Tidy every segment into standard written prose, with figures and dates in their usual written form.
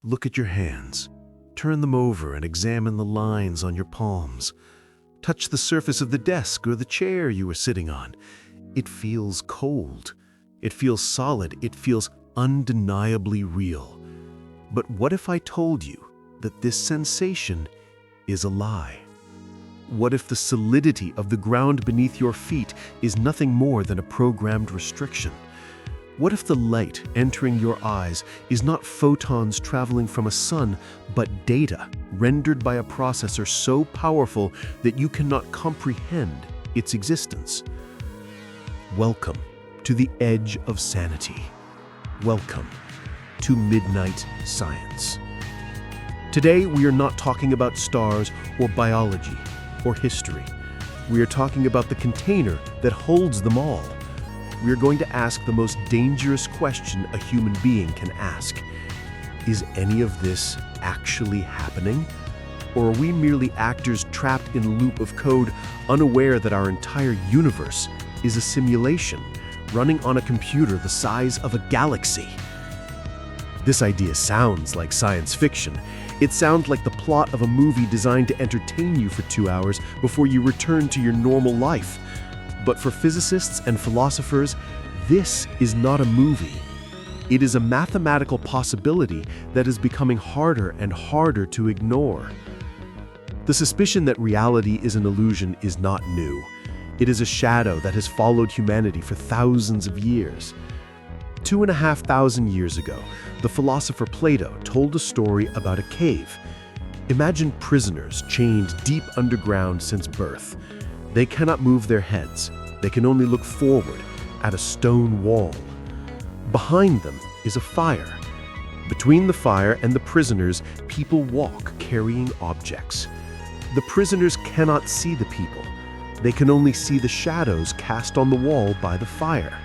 Look at your hands. Turn them over and examine the lines on your palms. Touch the surface of the desk or the chair you were sitting on. It feels cold. It feels solid. It feels undeniably real. But what if I told you that this sensation is a lie? What if the solidity of the ground beneath your feet is nothing more than a programmed restriction? What if the light entering your eyes is not photons traveling from a sun, but data rendered by a processor so powerful that you cannot comprehend its existence? Welcome to the edge of sanity. Welcome to Midnight Science. Today, we are not talking about stars or biology or history. We are talking about the container that holds them all. We are going to ask the most dangerous question a human being can ask. Is any of this actually happening? Or are we merely actors trapped in a loop of code, unaware that our entire universe is a simulation running on a computer the size of a galaxy? This idea sounds like science fiction. It sounds like the plot of a movie designed to entertain you for 2 hours before you return to your normal life. But for physicists and philosophers, this is not a movie. It is a mathematical possibility that is becoming harder and harder to ignore. The suspicion that reality is an illusion is not new. It is a shadow that has followed humanity for thousands of years. 2,500 years ago, the philosopher Plato told a story about a cave. Imagine prisoners chained deep underground since birth. They cannot move their heads. They can only look forward at a stone wall. Behind them is a fire. Between the fire and the prisoners, people walk carrying objects. The prisoners cannot see the people. They can only see the shadows cast on the wall by the fire.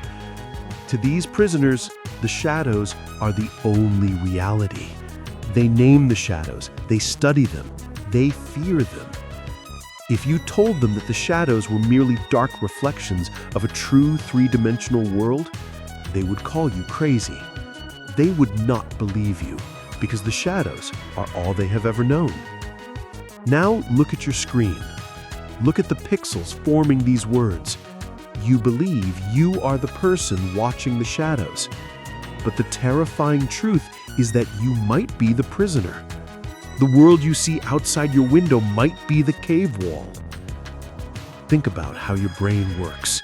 To these prisoners, the shadows are the only reality. They name the shadows, they study them, they fear them. If you told them that the shadows were merely dark reflections of a true three-dimensional world, they would call you crazy. They would not believe you, because the shadows are all they have ever known. Now look at your screen. Look at the pixels forming these words. You believe you are the person watching the shadows. But the terrifying truth is that you might be the prisoner. The world you see outside your window might be the cave wall. Think about how your brain works.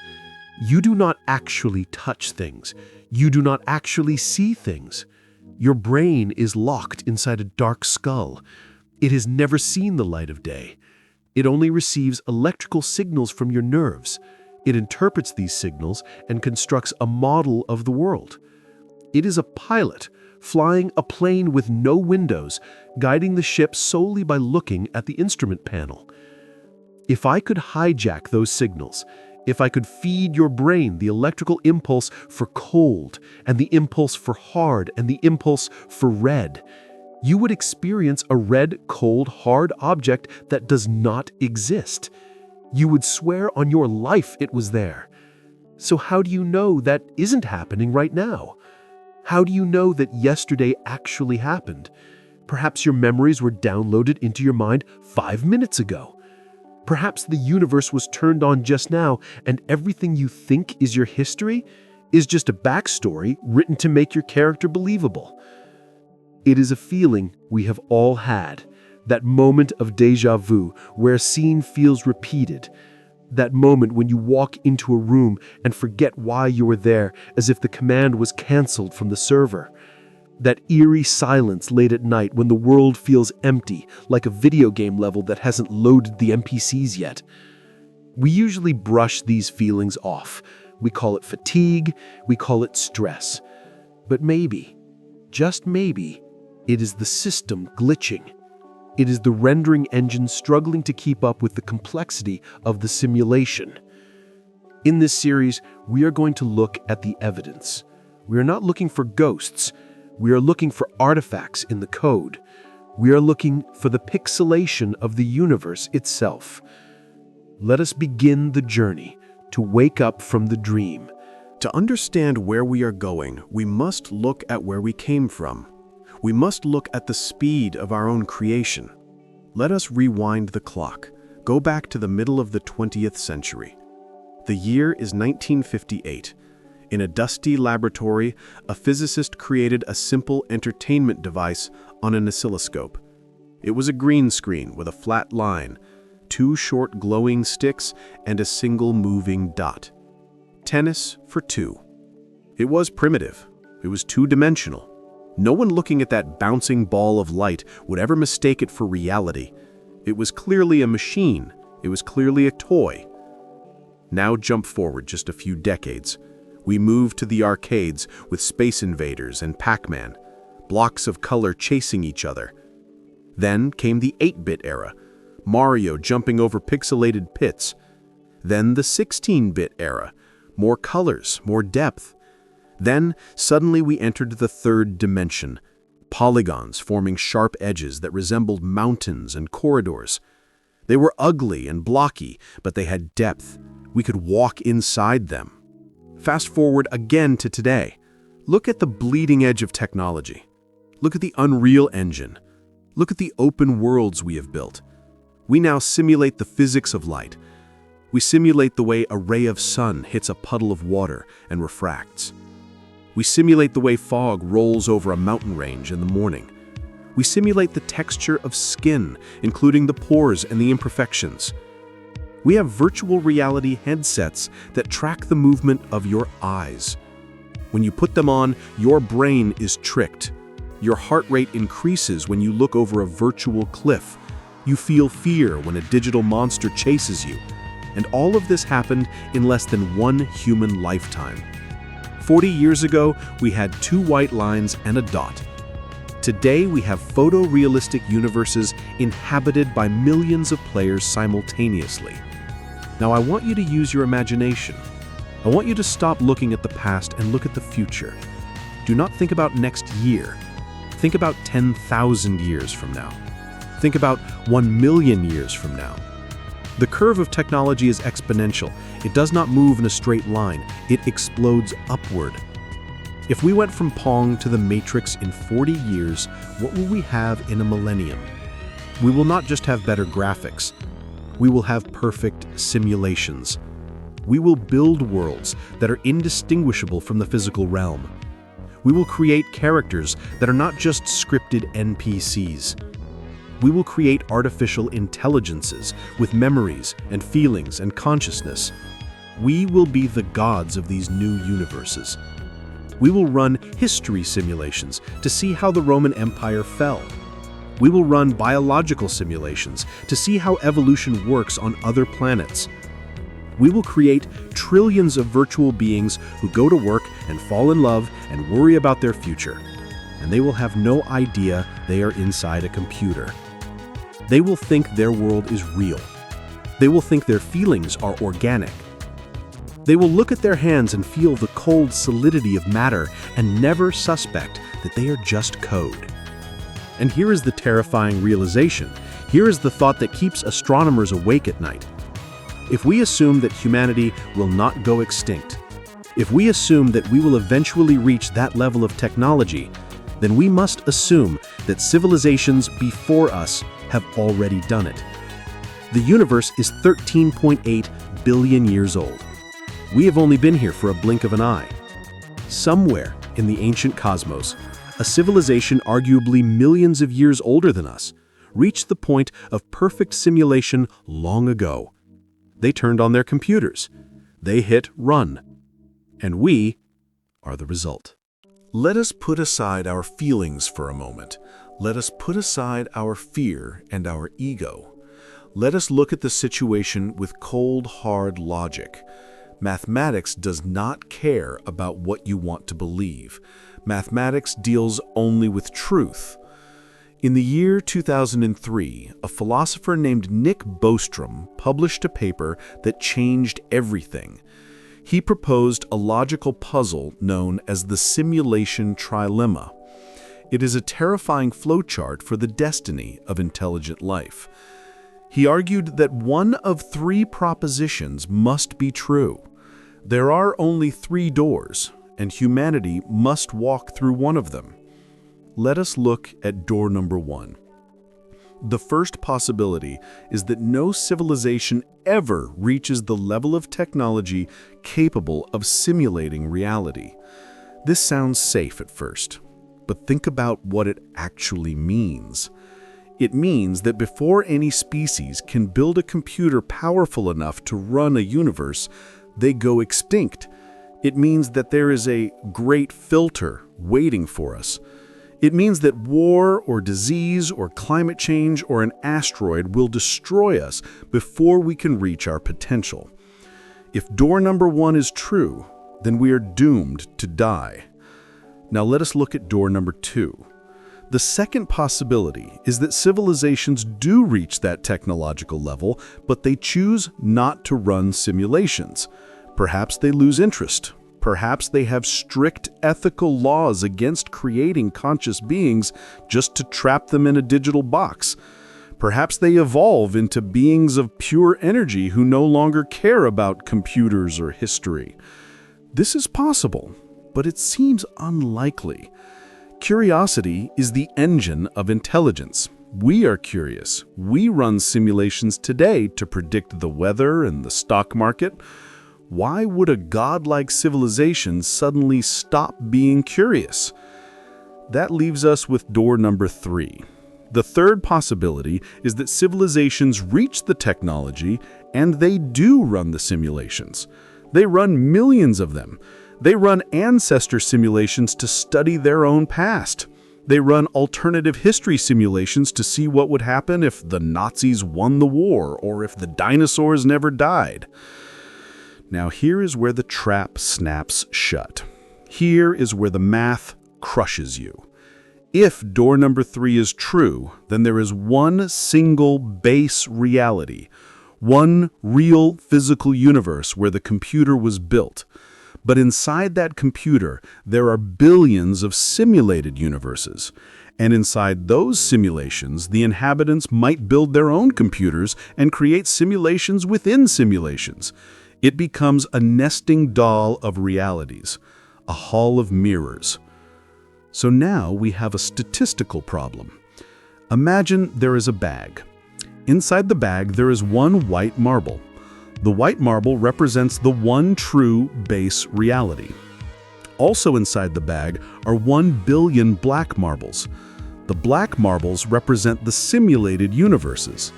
You do not actually touch things. You do not actually see things. Your brain is locked inside a dark skull. It has never seen the light of day. It only receives electrical signals from your nerves. It interprets these signals and constructs a model of the world. It is a pilot flying a plane with no windows, guiding the ship solely by looking at the instrument panel. If I could hijack those signals, if I could feed your brain the electrical impulse for cold and the impulse for hard and the impulse for red, you would experience a red, cold, hard object that does not exist. You would swear on your life it was there. So how do you know that isn't happening right now? How do you know that yesterday actually happened? Perhaps your memories were downloaded into your mind 5 minutes ago. Perhaps the universe was turned on just now, and everything you think is your history is just a backstory written to make your character believable. It is a feeling we have all had, that moment of déjà vu where a scene feels repeated. That moment when you walk into a room and forget why you were there, as if the command was canceled from the server. That eerie silence late at night when the world feels empty, like a video game level that hasn't loaded the NPCs yet. We usually brush these feelings off. We call it fatigue, we call it stress. But maybe, just maybe, it is the system glitching. It is the rendering engine struggling to keep up with the complexity of the simulation. In this series, we are going to look at the evidence. We are not looking for ghosts. We are looking for artifacts in the code. We are looking for the pixelation of the universe itself. Let us begin the journey to wake up from the dream. To understand where we are going, we must look at where we came from. We must look at the speed of our own creation. Let us rewind the clock. Go back to the middle of the 20th century. The year is 1958. In a dusty laboratory, a physicist created a simple entertainment device on an oscilloscope. It was a green screen with a flat line, 2 short glowing sticks, and a single moving dot. Tennis for 2. It was primitive. It was 2-dimensional. No one looking at that bouncing ball of light would ever mistake it for reality. It was clearly a machine. It was clearly a toy. Now jump forward just a few decades. We move to the arcades with Space Invaders and Pac-Man, blocks of color chasing each other. Then came the 8-bit era, Mario jumping over pixelated pits. Then the 16-bit era, more colors, more depth. Then, suddenly we entered the 3rd dimension, polygons forming sharp edges that resembled mountains and corridors. They were ugly and blocky, but they had depth. We could walk inside them. Fast forward again to today. Look at the bleeding edge of technology. Look at the Unreal Engine. Look at the open worlds we have built. We now simulate the physics of light. We simulate the way a ray of sun hits a puddle of water and refracts. We simulate the way fog rolls over a mountain range in the morning. We simulate the texture of skin, including the pores and the imperfections. We have virtual reality headsets that track the movement of your eyes. When you put them on, your brain is tricked. Your heart rate increases when you look over a virtual cliff. You feel fear when a digital monster chases you. And all of this happened in less than 1 human lifetime. 40 years ago, we had 2 white lines and a dot. Today, we have photorealistic universes inhabited by millions of players simultaneously. Now, I want you to use your imagination. I want you to stop looking at the past and look at the future. Do not think about next year. Think about 10,000 years from now. Think about 1 million years from now. The curve of technology is exponential. It does not move in a straight line. It explodes upward. If we went from Pong to the Matrix in 40 years, what will we have in a millennium? We will not just have better graphics. We will have perfect simulations. We will build worlds that are indistinguishable from the physical realm. We will create characters that are not just scripted NPCs. We will create artificial intelligences with memories and feelings and consciousness. We will be the gods of these new universes. We will run history simulations to see how the Roman Empire fell. We will run biological simulations to see how evolution works on other planets. We will create trillions of virtual beings who go to work and fall in love and worry about their future. And they will have no idea they are inside a computer. They will think their world is real. They will think their feelings are organic. They will look at their hands and feel the cold solidity of matter and never suspect that they are just code. And here is the terrifying realization. Here is the thought that keeps astronomers awake at night. If we assume that humanity will not go extinct, if we assume that we will eventually reach that level of technology, then we must assume that civilizations before us have already done it. The universe is 13.8 billion years old. We have only been here for a blink of an eye. Somewhere in the ancient cosmos, a civilization arguably millions of years older than us reached the point of perfect simulation long ago. They turned on their computers. They hit run. And we are the result. Let us put aside our feelings for a moment. Let us put aside our fear and our ego. Let us look at the situation with cold, hard logic. Mathematics does not care about what you want to believe. Mathematics deals only with truth. In the year 2003, a philosopher named Nick Bostrom published a paper that changed everything. He proposed a logical puzzle known as the simulation trilemma. It is a terrifying flowchart for the destiny of intelligent life. He argued that one of 3 propositions must be true. There are only 3 doors, and humanity must walk through one of them. let us look at door number 1. The first possibility is that no civilization ever reaches the level of technology capable of simulating reality. This sounds safe at first, but think about what it actually means. It means that before any species can build a computer powerful enough to run a universe, they go extinct. It means that there is a great filter waiting for us. It means that war or disease or climate change or an asteroid will destroy us before we can reach our potential. If door number 1 is true, then we are doomed to die. Now let us look at door number 2. The second possibility is that civilizations do reach that technological level, but they choose not to run simulations. Perhaps they lose interest. Perhaps they have strict ethical laws against creating conscious beings just to trap them in a digital box. Perhaps they evolve into beings of pure energy who no longer care about computers or history. This is possible, but it seems unlikely. Curiosity is the engine of intelligence. We are curious. We run simulations today to predict the weather and the stock market. Why would a godlike civilization suddenly stop being curious? That leaves us with door number 3. The third possibility is that civilizations reach the technology and they do run the simulations. They run millions of them. They run ancestor simulations to study their own past. They run alternative history simulations to see what would happen if the Nazis won the war or if the dinosaurs never died. Now here is where the trap snaps shut. Here is where the math crushes you. If door number 3 is true, then there is one single base reality, one real physical universe where the computer was built. But inside that computer, there are billions of simulated universes. And inside those simulations, the inhabitants might build their own computers and create simulations within simulations. It becomes a nesting doll of realities, a hall of mirrors. So now we have a statistical problem. Imagine there is a bag. Inside the bag, there is one white marble. The white marble represents the one true base reality. Also inside the bag are 1 billion black marbles. The black marbles represent the simulated universes.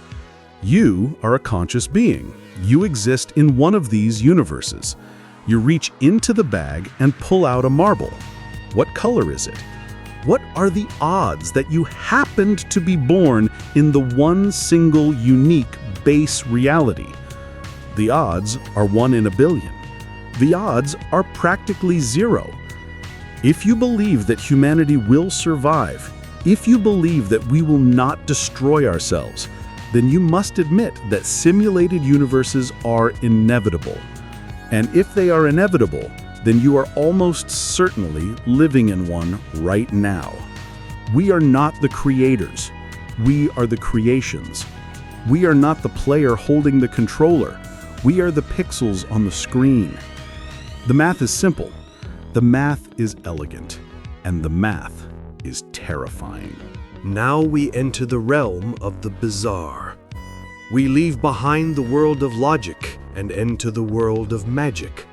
You are a conscious being. You exist in one of these universes. You reach into the bag and pull out a marble. What color is it? What are the odds that you happened to be born in the one single unique base reality? The odds are 1 in a billion. The odds are practically 0. If you believe that humanity will survive, if you believe that we will not destroy ourselves, then you must admit that simulated universes are inevitable. And if they are inevitable, then you are almost certainly living in one right now. We are not the creators. We are the creations. We are not the player holding the controller. We are the pixels on the screen. The math is simple. The math is elegant. And the math is terrifying. Now we enter the realm of the bizarre. We leave behind the world of logic and enter the world of magic.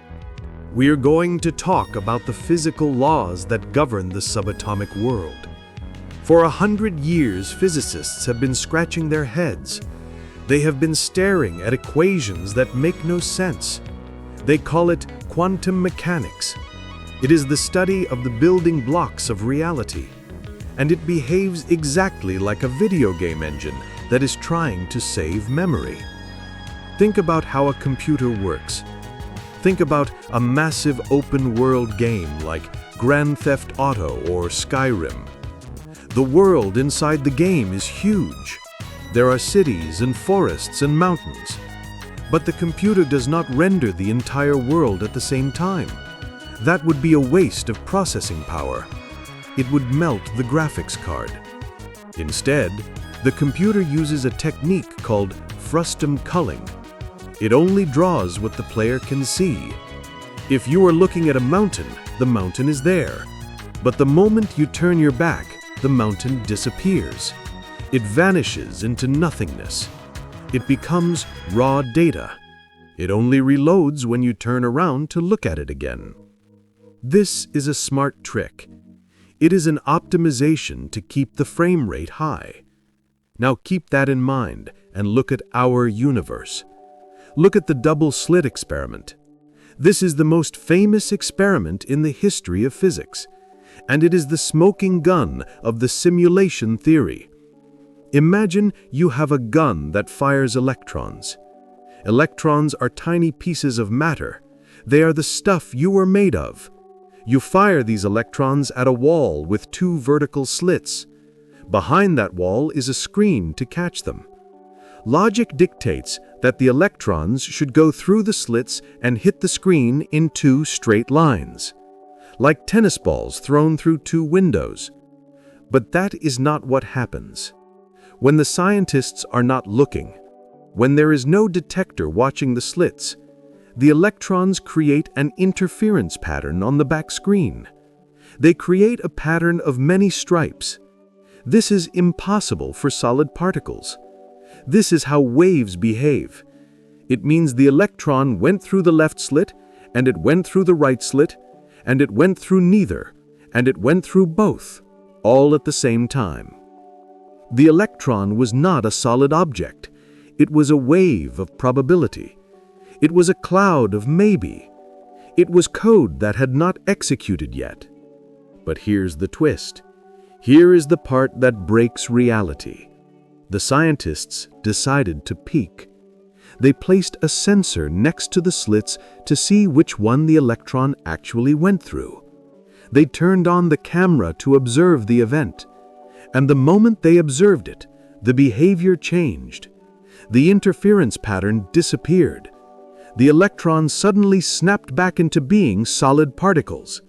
We are going to talk about the physical laws that govern the subatomic world. For 100 years, physicists have been scratching their heads. They have been staring at equations that make no sense. They call it quantum mechanics. It is the study of the building blocks of reality. And it behaves exactly like a video game engine that is trying to save memory. Think about how a computer works. Think about a massive open-world game like Grand Theft Auto or Skyrim. The world inside the game is huge. There are cities and forests and mountains. But the computer does not render the entire world at the same time. That would be a waste of processing power. It would melt the graphics card. Instead, the computer uses a technique called frustum culling. It only draws what the player can see. If you are looking at a mountain, the mountain is there. But the moment you turn your back, the mountain disappears. It vanishes into nothingness. It becomes raw data. It only reloads when you turn around to look at it again. This is a smart trick. It is an optimization to keep the frame rate high. Now keep that in mind and look at our universe. Look at the double slit experiment. This is the most famous experiment in the history of physics, and it is the smoking gun of the simulation theory. Imagine you have a gun that fires electrons. Electrons are tiny pieces of matter. They are the stuff you are made of. You fire these electrons at a wall with 2 vertical slits. Behind that wall is a screen to catch them. Logic dictates that the electrons should go through the slits and hit the screen in 2 straight lines, like tennis balls thrown through 2 windows. But that is not what happens. When the scientists are not looking, when there is no detector watching the slits, the electrons create an interference pattern on the back screen. They create a pattern of many stripes. This is impossible for solid particles. This is how waves behave. It means the electron went through the left slit, and it went through the right slit, and it went through neither, and it went through both, all at the same time. The electron was not a solid object. It was a wave of probability. It was a cloud of maybe. It was code that had not executed yet. But here's the twist. Here is the part that breaks reality. The scientists decided to peek. They placed a sensor next to the slits to see which one the electron actually went through. They turned on the camera to observe the event. And the moment they observed it, the behavior changed. The interference pattern disappeared. The electrons suddenly snapped back into being solid particles.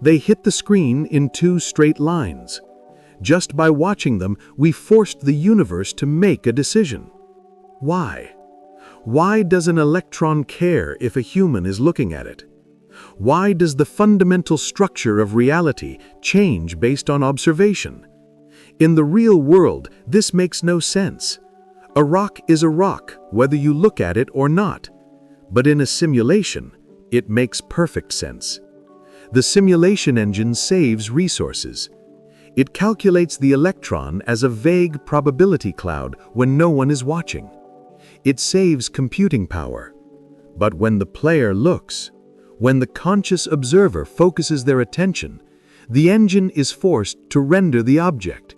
They hit the screen in 2 straight lines. Just by watching them, we forced the universe to make a decision. Why? Why does an electron care if a human is looking at it? Why does the fundamental structure of reality change based on observation? In the real world, this makes no sense. A rock is a rock, whether you look at it or not. But in a simulation, it makes perfect sense. The simulation engine saves resources. It calculates the electron as a vague probability cloud when no one is watching. It saves computing power. But when the player looks, when the conscious observer focuses their attention, the engine is forced to render the object.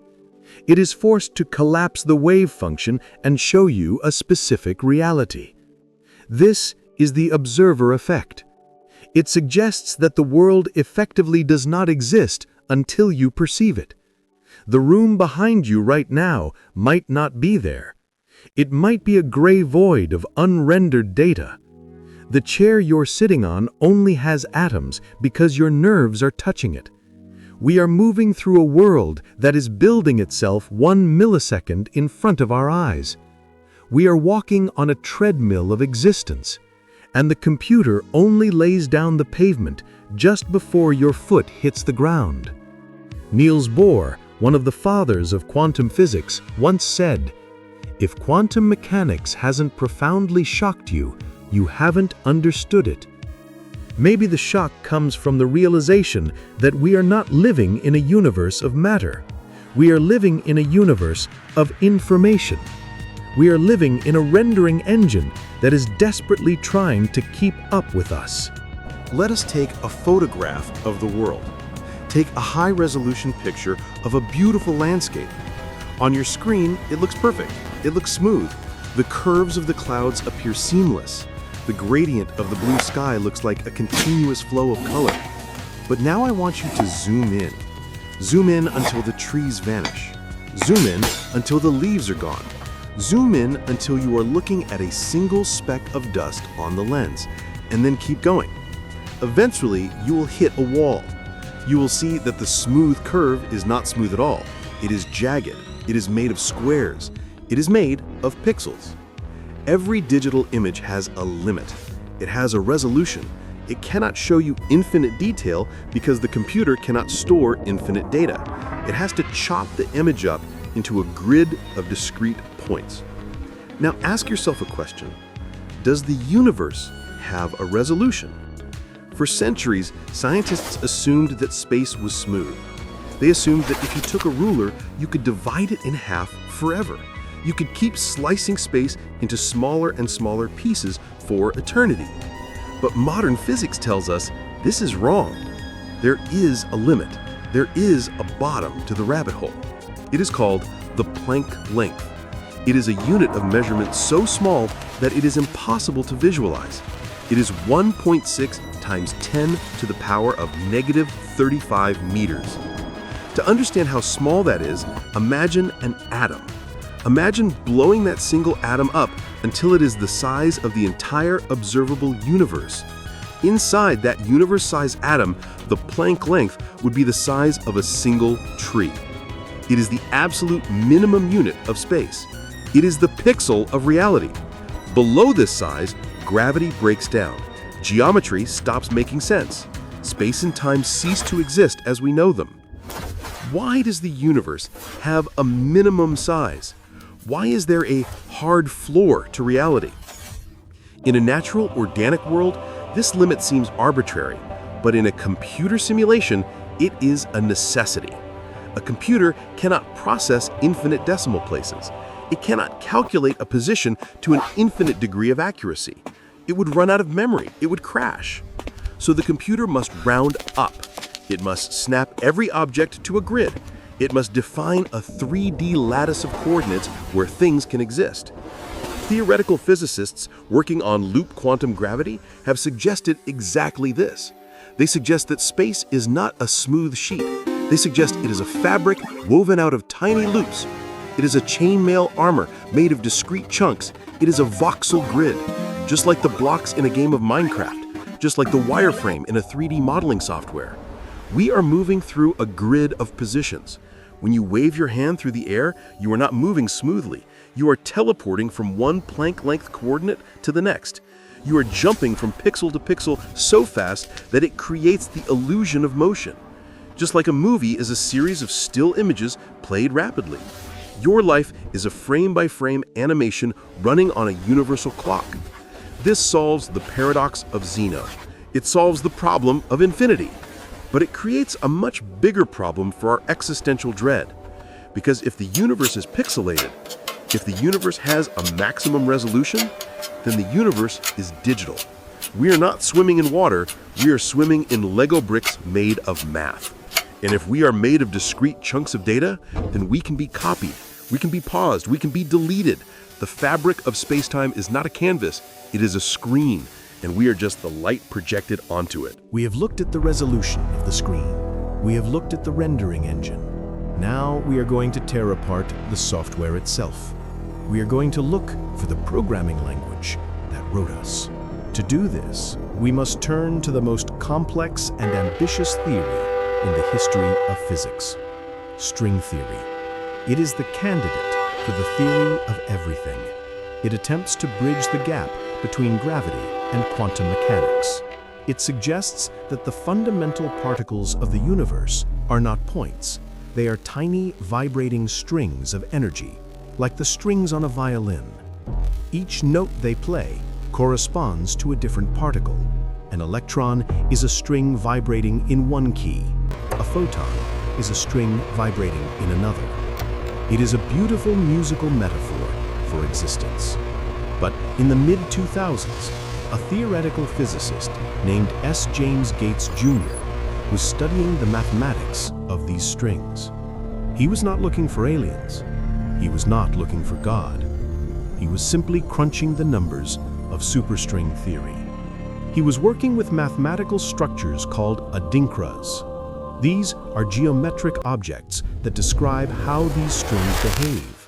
It is forced to collapse the wave function and show you a specific reality. This is the observer effect. It suggests that the world effectively does not exist until you perceive it. The room behind you right now might not be there. It might be a gray void of unrendered data. The chair you're sitting on only has atoms because your nerves are touching it. We are moving through a world that is building itself 1 millisecond in front of our eyes. We are walking on a treadmill of existence, and the computer only lays down the pavement just before your foot hits the ground. Niels Bohr, one of the fathers of quantum physics, once said, "If quantum mechanics hasn't profoundly shocked you, you haven't understood it." Maybe the shock comes from the realization that we are not living in a universe of matter. We are living in a universe of information. We are living in a rendering engine that is desperately trying to keep up with us. Let us take a photograph of the world. Take a high-resolution picture of a beautiful landscape. On your screen, it looks perfect. It looks smooth. The curves of the clouds appear seamless. The gradient of the blue sky looks like a continuous flow of color. But now I want you to zoom in. Zoom in until the trees vanish. Zoom in until the leaves are gone. Zoom in until you are looking at a single speck of dust on the lens, and then keep going. Eventually, you will hit a wall. You will see that the smooth curve is not smooth at all. It is jagged. It is made of squares. It is made of pixels. Every digital image has a limit. It has a resolution. It cannot show you infinite detail because the computer cannot store infinite data. It has to chop the image up into a grid of discrete points. Now ask yourself a question. Does the universe have a resolution? For centuries, scientists assumed that space was smooth. They assumed that if you took a ruler, you could divide it in half forever. You could keep slicing space into smaller and smaller pieces for eternity. But modern physics tells us this is wrong. There is a limit. There is a bottom to the rabbit hole. It is called the Planck length. It is a unit of measurement so small that it is impossible to visualize. It is 1.6 times 10 to the power of negative 35 meters. To understand how small that is, imagine an atom. Imagine blowing that single atom up until it is the size of the entire observable universe. Inside that universe-sized atom, the Planck length would be the size of a single tree. It is the absolute minimum unit of space. It is the pixel of reality. Below this size, gravity breaks down. Geometry stops making sense. Space and time cease to exist as we know them. Why does the universe have a minimum size? Why is there a hard floor to reality? In a natural, organic world, this limit seems arbitrary, but in a computer simulation, it is a necessity. A computer cannot process infinite decimal places. It cannot calculate a position to an infinite degree of accuracy. It would run out of memory. It would crash. So the computer must round up. It must snap every object to a grid. It must define a 3D lattice of coordinates where things can exist. Theoretical physicists working on loop quantum gravity have suggested exactly this. They suggest that space is not a smooth sheet. They suggest it is a fabric woven out of tiny loops. It is a chainmail armor made of discrete chunks. It is a voxel grid, just like the blocks in a game of Minecraft, just like the wireframe in a 3D modeling software. We are moving through a grid of positions. When you wave your hand through the air, you are not moving smoothly. You are teleporting from one Planck length coordinate to the next. You are jumping from pixel to pixel so fast that it creates the illusion of motion. Just like a movie is a series of still images played rapidly. Your life is a frame-by-frame animation running on a universal clock. This solves the paradox of Zeno. It solves the problem of infinity. But it creates a much bigger problem for our existential dread. Because if the universe is pixelated, if the universe has a maximum resolution, then the universe is digital. We are not swimming in water, we are swimming in Lego bricks made of math. And if we are made of discrete chunks of data, then we can be copied, we can be paused, we can be deleted. The fabric of space-time is not a canvas, it is a screen, and we are just the light projected onto it. We have looked at the resolution of the screen. We have looked at the rendering engine. Now we are going to tear apart the software itself. We are going to look for the programming language that wrote us. To do this, we must turn to the most complex and ambitious theory in the history of physics: string theory. It is the candidate for the theory of everything. It attempts to bridge the gap between gravity and quantum mechanics. It suggests that the fundamental particles of the universe are not points. They are tiny, vibrating strings of energy, like the strings on a violin. Each note they play corresponds to a different particle. An electron is a string vibrating in one key. A photon is a string vibrating in another. It is a beautiful musical metaphor for existence. But in the mid-2000s, a theoretical physicist named S. James Gates Jr. was studying the mathematics of these strings. He was not looking for aliens. He was not looking for God. He was simply crunching the numbers of superstring theory. He was working with mathematical structures called adinkras. These are geometric objects that describe how these strings behave.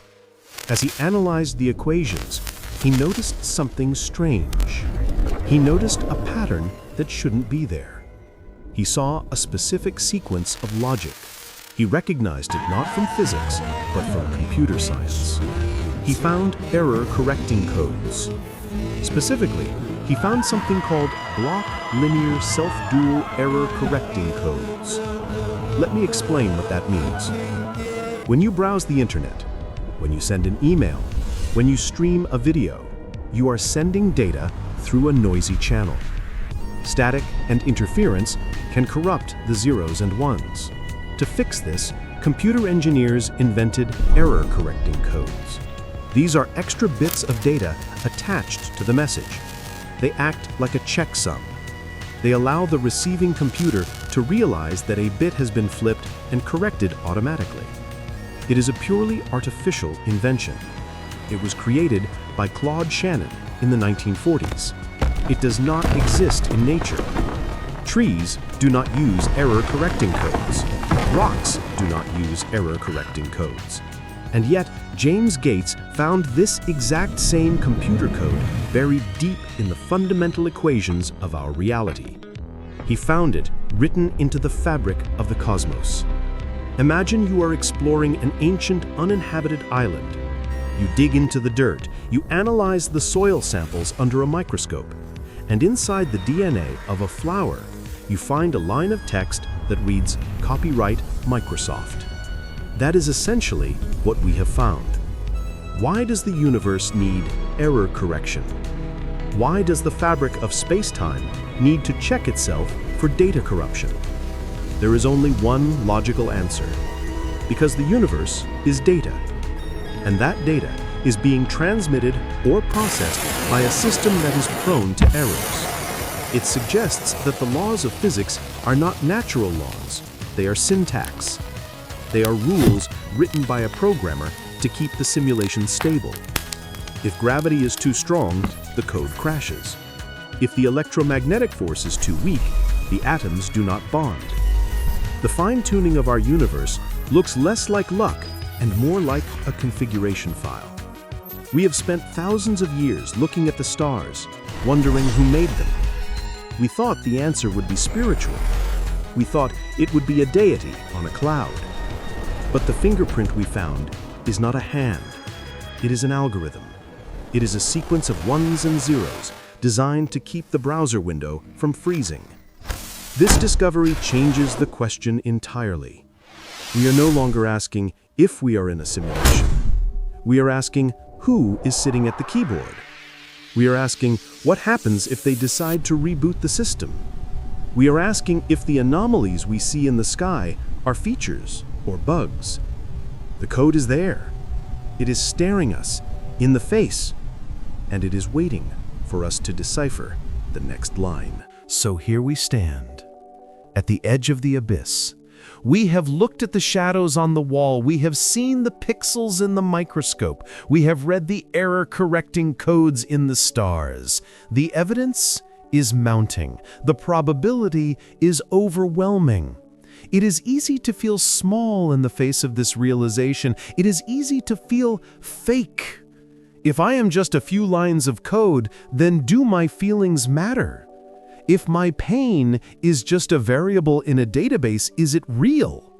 As he analyzed the equations, he noticed something strange. He noticed a pattern that shouldn't be there. He saw a specific sequence of logic. He recognized it not from physics, but from computer science. He found error-correcting codes. Specifically, he found something called block linear self-dual error-correcting codes. Let me explain what that means. When you browse the internet, when you send an email, when you stream a video, you are sending data through a noisy channel. Static and interference can corrupt the zeros and ones. To fix this, computer engineers invented error-correcting codes. These are extra bits of data attached to the message. They act like a checksum. They allow the receiving computer to realize that a bit has been flipped and corrected automatically. It is a purely artificial invention. It was created by Claude Shannon in the 1940s. It does not exist in nature. Trees do not use error-correcting codes. Rocks do not use error-correcting codes. And yet, James Gates found this exact same computer code buried deep in the fundamental equations of our reality. He found it written into the fabric of the cosmos. Imagine you are exploring an ancient, uninhabited island. You dig into the dirt, you analyze the soil samples under a microscope, and inside the DNA of a flower, you find a line of text that reads, "Copyright Microsoft." That is essentially what we have found. Why does the universe need error correction? Why does the fabric of space-time need to check itself for data corruption? There is only one logical answer. Because the universe is data. And that data is being transmitted or processed by a system that is prone to errors. It suggests that the laws of physics are not natural laws. They are syntax. They are rules written by a programmer to keep the simulation stable. If gravity is too strong, the code crashes. If the electromagnetic force is too weak, the atoms do not bond. The fine-tuning of our universe looks less like luck and more like a configuration file. We have spent thousands of years looking at the stars, wondering who made them. We thought the answer would be spiritual. We thought it would be a deity on a cloud. But the fingerprint we found is not a hand. It is an algorithm. It is a sequence of ones and zeros designed to keep the browser window from freezing. This discovery changes the question entirely. We are no longer asking if we are in a simulation. We are asking who is sitting at the keyboard. We are asking what happens if they decide to reboot the system. We are asking if the anomalies we see in the sky are features or bugs. The code is there. It is staring us in the face, and it is waiting for us to decipher the next line. So here we stand, at the edge of the abyss. We have looked at the shadows on the wall. We have seen the pixels in the microscope. We have read the error-correcting codes in the stars. The evidence is mounting. The probability is overwhelming. It is easy to feel small in the face of this realization. It is easy to feel fake. If I am just a few lines of code, then do my feelings matter? If my pain is just a variable in a database, is it real?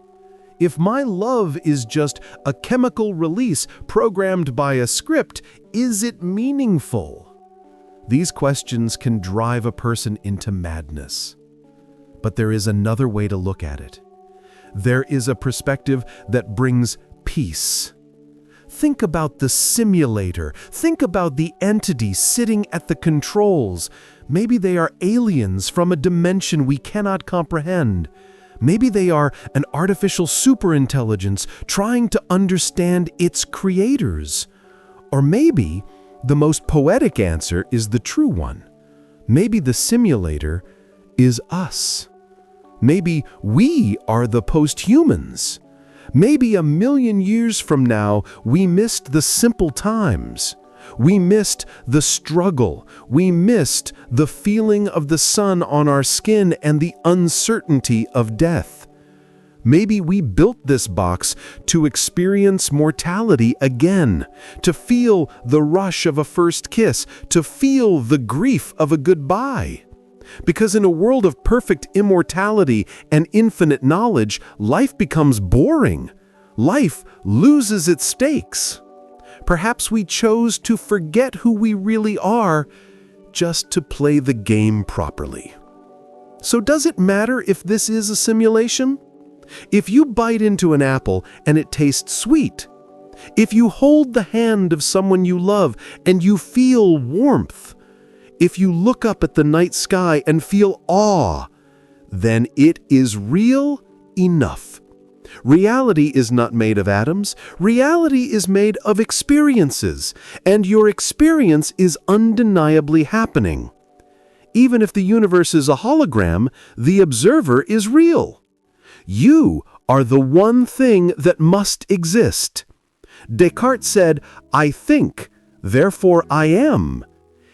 If my love is just a chemical release programmed by a script, is it meaningful? These questions can drive a person into madness. But there is another way to look at it. There is a perspective that brings peace. Think about the simulator. Think about the entity sitting at the controls. Maybe they are aliens from a dimension we cannot comprehend. Maybe they are an artificial superintelligence trying to understand its creators. Or maybe the most poetic answer is the true one. Maybe the simulator is us. Maybe we are the post-humans. Maybe 1,000,000 years from now, we missed the simple times. We missed the struggle. We missed the feeling of the sun on our skin and the uncertainty of death. Maybe we built this box to experience mortality again, to feel the rush of a first kiss, to feel the grief of a goodbye. Because in a world of perfect immortality and infinite knowledge, life becomes boring. Life loses its stakes. Perhaps we chose to forget who we really are just to play the game properly. So does it matter if this is a simulation? If you bite into an apple and it tastes sweet, if you hold the hand of someone you love and you feel warmth, if you look up at the night sky and feel awe, then it is real enough. Reality is not made of atoms. Reality is made of experiences, and your experience is undeniably happening. Even if the universe is a hologram, the observer is real. You are the one thing that must exist. Descartes said, "I think, therefore I am."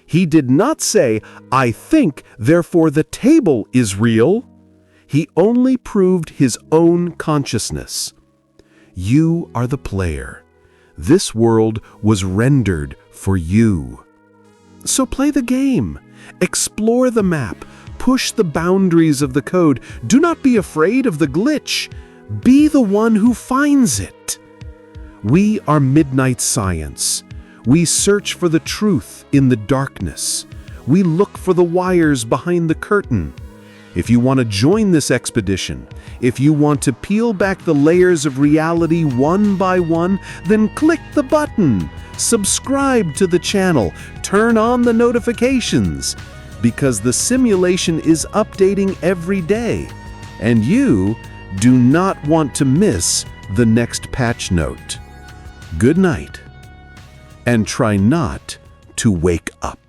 He did not say, "I think, therefore the table is real." He only proved his own consciousness. You are the player. This world was rendered for you. So play the game. Explore the map. Push the boundaries of the code. Do not be afraid of the glitch. Be the one who finds it. We are midnight science. We search for the truth in the darkness. We look for the wires behind the curtain. If you want to join this expedition, if you want to peel back the layers of reality one by one, then click the button, subscribe to the channel, turn on the notifications, because the simulation is updating every day, and you do not want to miss the next patch note. Good night, and try not to wake up.